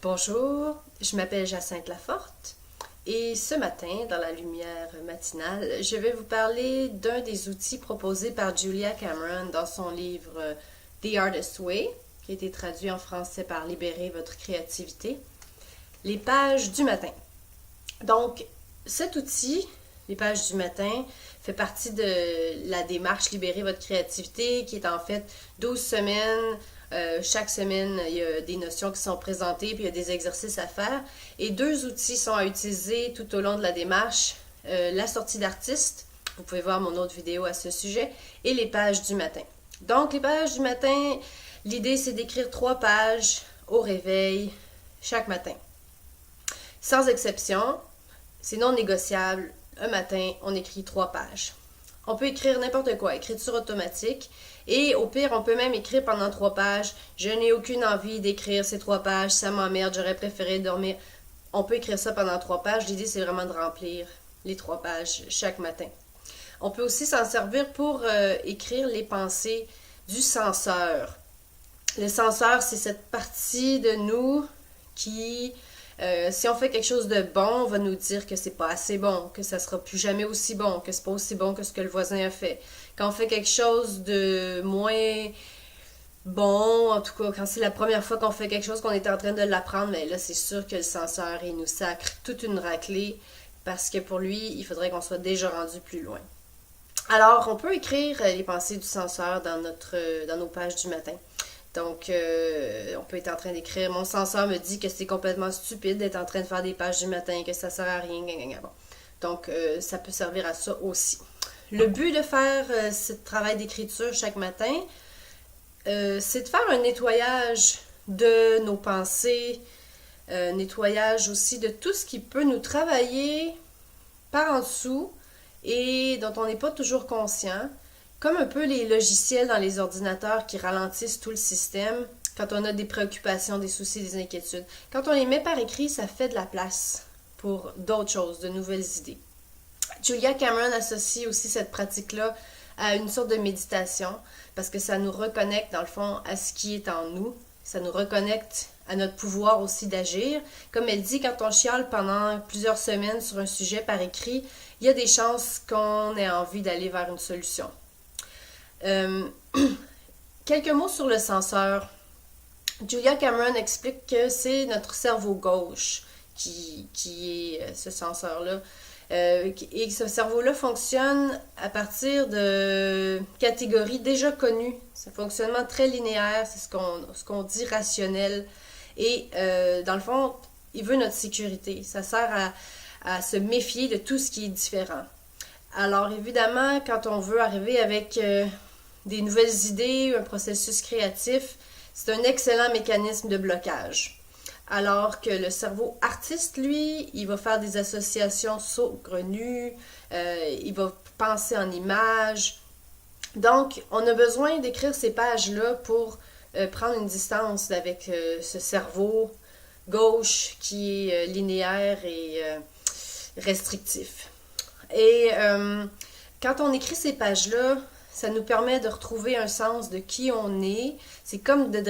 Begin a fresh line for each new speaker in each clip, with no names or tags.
Bonjour, je m'appelle Jacinthe Laforte et ce matin, dans la lumière matinale, je vais vous parler d'un des outils proposés par Julia Cameron dans son livre The Artist's Way, qui a été traduit en français par Libérer votre créativité, les pages du matin. Donc, cet outil, les pages du matin, fait partie de la démarche Libérer votre créativité, qui est en fait 12 semaines. Chaque semaine, il y a des notions qui sont présentées, puis il y a des exercices à faire. Et deux outils sont à utiliser tout au long de la démarche. La sortie d'artiste, vous pouvez voir mon autre vidéo à ce sujet, et les pages du matin. Donc, les pages du matin, l'idée c'est d'écrire 3 pages au réveil chaque matin. Sans exception, c'est non négociable. Un matin, on écrit 3 pages. On peut écrire n'importe quoi, écriture automatique. Et au pire, on peut même écrire pendant 3 pages. Je n'ai aucune envie d'écrire ces 3 pages, ça m'emmerde, j'aurais préféré dormir. On peut écrire ça pendant 3 pages. L'idée, c'est vraiment de remplir les 3 pages chaque matin. On peut aussi s'en servir pour écrire les pensées du censeur. Le censeur, c'est cette partie de nous qui... si on fait quelque chose de bon, on va nous dire que c'est pas assez bon, que ça sera plus jamais aussi bon, que c'est pas aussi bon que ce que le voisin a fait. Quand on fait quelque chose de moins bon, en tout cas, quand c'est la première fois qu'on fait quelque chose, qu'on est en train de l'apprendre, mais là, c'est sûr que le censeur, il nous sacre toute une raclée parce que pour lui, il faudrait qu'on soit déjà rendu plus loin. Alors, on peut écrire les pensées du censeur dans nos pages du matin. Donc, on peut être en train d'écrire « Mon censeur me dit que c'est complètement stupide d'être en train de faire des pages du matin, que ça sert à rien. » Bon. Donc, ça peut servir à ça aussi. Le but de faire ce travail d'écriture chaque matin, c'est de faire un nettoyage de nos pensées, nettoyage aussi de tout ce qui peut nous travailler par en dessous et dont on n'est pas toujours conscient. Comme un peu les logiciels dans les ordinateurs qui ralentissent tout le système quand on a des préoccupations, des soucis, des inquiétudes. Quand on les met par écrit, ça fait de la place pour d'autres choses, de nouvelles idées. Julia Cameron associe aussi cette pratique-là à une sorte de méditation parce que ça nous reconnecte dans le fond à ce qui est en nous. Ça nous reconnecte à notre pouvoir aussi d'agir. Comme elle dit, quand on chiale pendant plusieurs semaines sur un sujet par écrit, il y a des chances qu'on ait envie d'aller vers une solution. Quelques mots sur le censeur. Julia Cameron explique que c'est notre cerveau gauche qui est ce censeur-là. Et ce cerveau-là fonctionne à partir de catégories déjà connues. C'est un fonctionnement très linéaire, c'est ce qu'on dit rationnel. Et dans le fond, il veut notre sécurité. Ça sert à se méfier de tout ce qui est différent. Alors évidemment, quand on veut arriver avec des nouvelles idées, un processus créatif, c'est un excellent mécanisme de blocage. Alors que le cerveau artiste, lui, il va faire des associations saugrenues, il va penser en images. Donc, on a besoin d'écrire ces pages-là pour prendre une distance avec ce cerveau gauche qui est linéaire et restrictif. Et quand on écrit ces pages-là, ça nous permet de retrouver un sens de qui on est. C'est comme de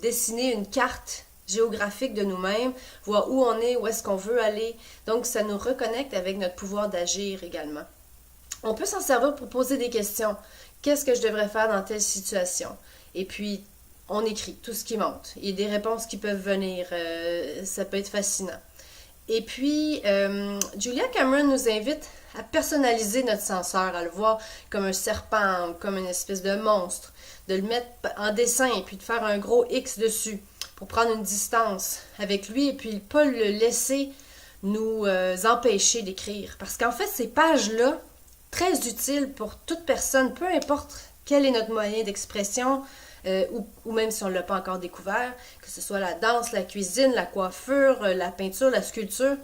dessiner une carte géographique de nous-mêmes, voir où on est, où est-ce qu'on veut aller. Donc, ça nous reconnecte avec notre pouvoir d'agir également. On peut s'en servir pour poser des questions. Qu'est-ce que je devrais faire dans telle situation? Et puis, on écrit tout ce qui monte. Il y a des réponses qui peuvent venir. Ça peut être fascinant. Et puis, Julia Cameron nous invite à personnaliser notre censeur, à le voir comme un serpent, comme une espèce de monstre, de le mettre en dessin et puis de faire un gros X dessus pour prendre une distance avec lui et puis pas le laisser nous empêcher d'écrire. Parce qu'en fait, ces pages-là, très utiles pour toute personne, peu importe quel est notre moyen d'expression, ou même si on ne l'a pas encore découvert, que ce soit la danse, la cuisine, la coiffure, la peinture, la sculpture,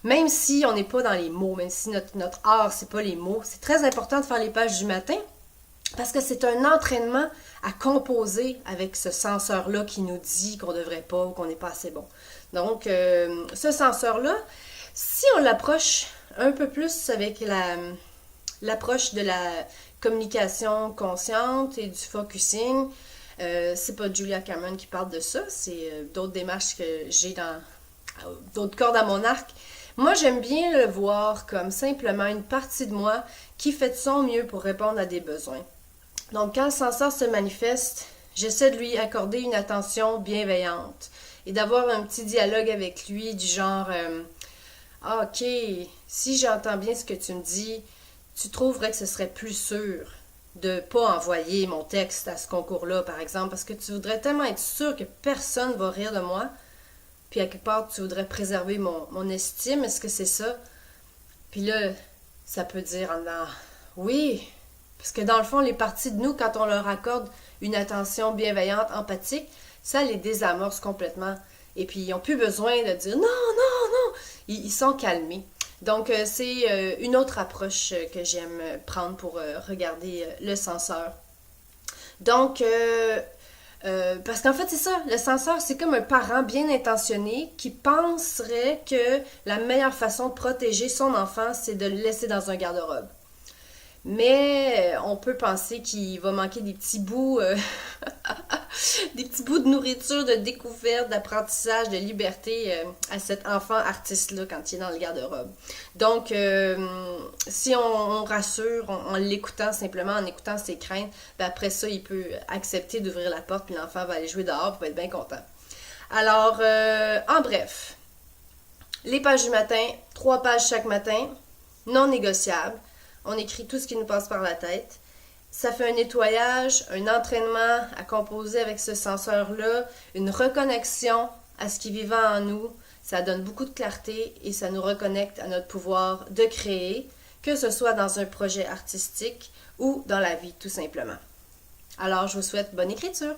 même si on n'est pas dans les mots, même si notre art, c'est pas les mots, c'est très important de faire les pages du matin parce que c'est un entraînement à composer avec ce censeur-là qui nous dit qu'on ne devrait pas ou qu'on n'est pas assez bon. Donc, ce censeur-là, si on l'approche un peu plus avec l'approche de la communication consciente et du focusing, C'est pas Julia Cameron qui parle de ça, c'est d'autres démarches que j'ai dans d'autres cordes à mon arc. Moi, j'aime bien le voir comme simplement une partie de moi qui fait de son mieux pour répondre à des besoins. Donc, quand le censeur se manifeste, j'essaie de lui accorder une attention bienveillante et d'avoir un petit dialogue avec lui du genre ah, ok, si j'entends bien ce que tu me dis, tu trouverais que ce serait plus sûr de pas envoyer mon texte à ce concours-là, par exemple, parce que tu voudrais tellement être sûr que personne va rire de moi, puis à quelque part, tu voudrais préserver mon estime, est-ce que c'est ça? Puis là, ça peut dire en dedans, oui, parce que dans le fond, les parties de nous, quand on leur accorde une attention bienveillante, empathique, ça les désamorce complètement. Et puis, ils n'ont plus besoin de dire non, non, non. Ils sont calmés. Donc, c'est une autre approche que j'aime prendre pour regarder le censeur. Donc, parce qu'en fait, c'est ça, le censeur, c'est comme un parent bien intentionné qui penserait que la meilleure façon de protéger son enfant, c'est de le laisser dans un garde-robe. Mais on peut penser qu'il va manquer des petits bouts, des petits bouts de nourriture, de découverte, d'apprentissage, de liberté à cet enfant artiste-là quand il est dans le garde-robe. Donc, si on rassure en l'écoutant simplement, en écoutant ses craintes, ben après ça, il peut accepter d'ouvrir la porte, puis l'enfant va aller jouer dehors, puis va être bien content. Alors, en bref, les pages du matin, 3 pages chaque matin, non négociables. On écrit tout ce qui nous passe par la tête. Ça fait un nettoyage, un entraînement à composer avec ce censeur-là, une reconnexion à ce qui est vivant en nous. Ça donne beaucoup de clarté et ça nous reconnecte à notre pouvoir de créer, que ce soit dans un projet artistique ou dans la vie tout simplement. Alors, je vous souhaite bonne écriture!